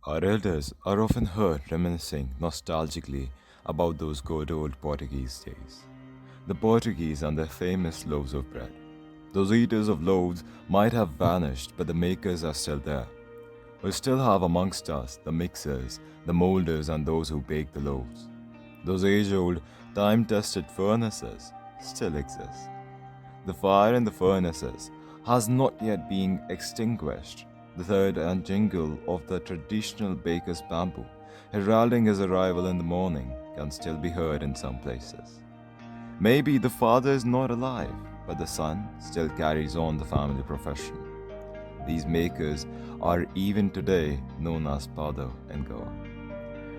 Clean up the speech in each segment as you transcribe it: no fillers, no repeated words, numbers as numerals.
Our elders are often heard reminiscing nostalgically about those good old Portuguese days. The Portuguese and their famous loaves of bread. Those eaters of loaves might have vanished, but the makers are still there. We still have amongst us the mixers, the molders, and those who bake the loaves. Those age old, time tested furnaces still exist. The fire in the furnaces has not yet been extinguished. The third and jingle of the traditional baker's bamboo, heralding his arrival in the morning, can still be heard in some places. Maybe the father is not alive, but the son still carries on the family profession. These makers are even today known as Pada in Goa.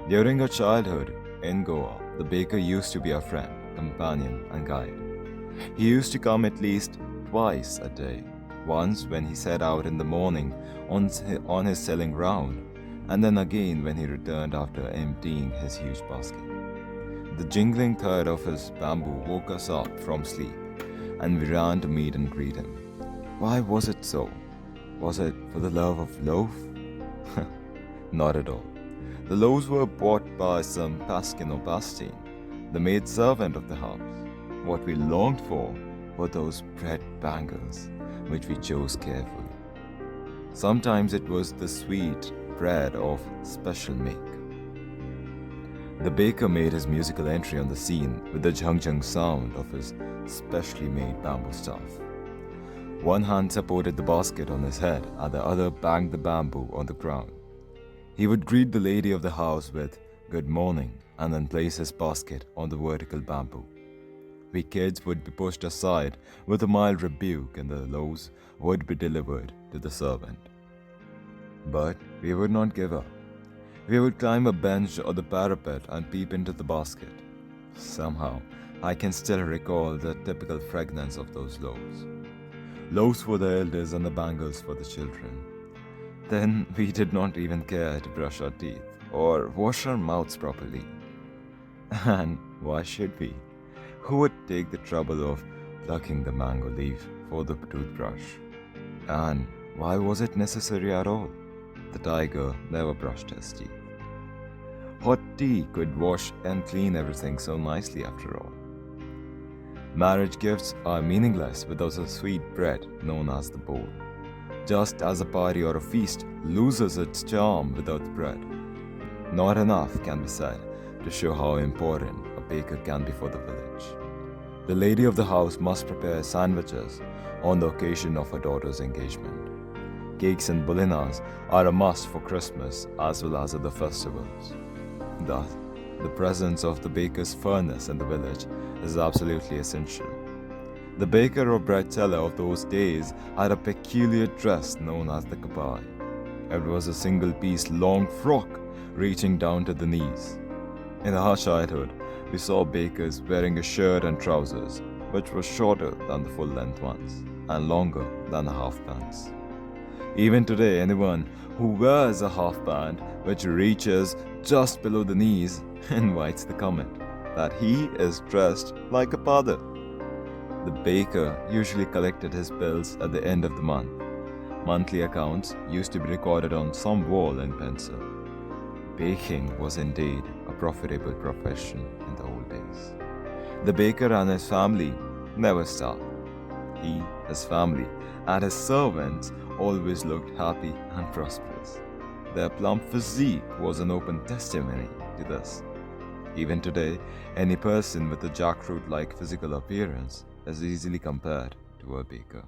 During our childhood in Goa, the baker used to be our friend, companion, and guide. He used to come at least twice a day, once when he set out in the morning on his selling round, and then again when he returned after emptying his huge basket. The jingling thud of his bamboo woke us up from sleep, and we ran to meet and greet him. Why was it so? Was it for the love of loaf? Not at all. The loaves were bought by some Paskin or Bastine, the maid servant of the house. What we longed for were those bread bangles, which we chose carefully. Sometimes it was the sweet bread of special make. The baker made his musical entry on the scene with the jhung sound of his specially made bamboo staff. One hand supported the basket on his head and the other banged the bamboo on the ground. He would greet the lady of the house with "Good morning" and then place his basket on the vertical bamboo. We kids would be pushed aside with a mild rebuke and the loaves would be delivered to the servant. But we would not give up. We would climb a bench or the parapet and peep into the basket. Somehow, I can still recall the typical fragrance of those loaves. Loaves for the elders and the bangles for the children. Then we did not even care to brush our teeth or wash our mouths properly. And why should we? Who would take the trouble of plucking the mango leaf for the toothbrush? And why was it necessary at all? The tiger never brushed his teeth. Hot tea could wash and clean everything so nicely after all. Marriage gifts are meaningless without a sweet bread known as the bowl, just as a party or a feast loses its charm without the bread. Not enough can be said to show how important a baker can be for the village. The lady of the house must prepare sandwiches on the occasion of her daughter's engagement. Cakes and bulinas are a must for Christmas as well as other festivals. Thus, the presence of the baker's furnace in the village is absolutely essential. The baker or bread seller of those days had a peculiar dress known as the kabai. It was a single-piece long frock reaching down to the knees. In our childhood, we saw bakers wearing a shirt and trousers, which were shorter than the full-length ones and longer than the half pants. Even today, anyone who wears a half pant which reaches just below the knees invites the comment that he is dressed like a father. The baker usually collected his bills at the end of the month. Monthly accounts used to be recorded on some wall in pencil. Baking was indeed a profitable profession in the old days. The baker and his family never starved. He, his family, and his servants always looked happy and prosperous. Their plump physique was an open testimony to this. Even today, any person with a jackfruit-like physical appearance is easily compared to a baker.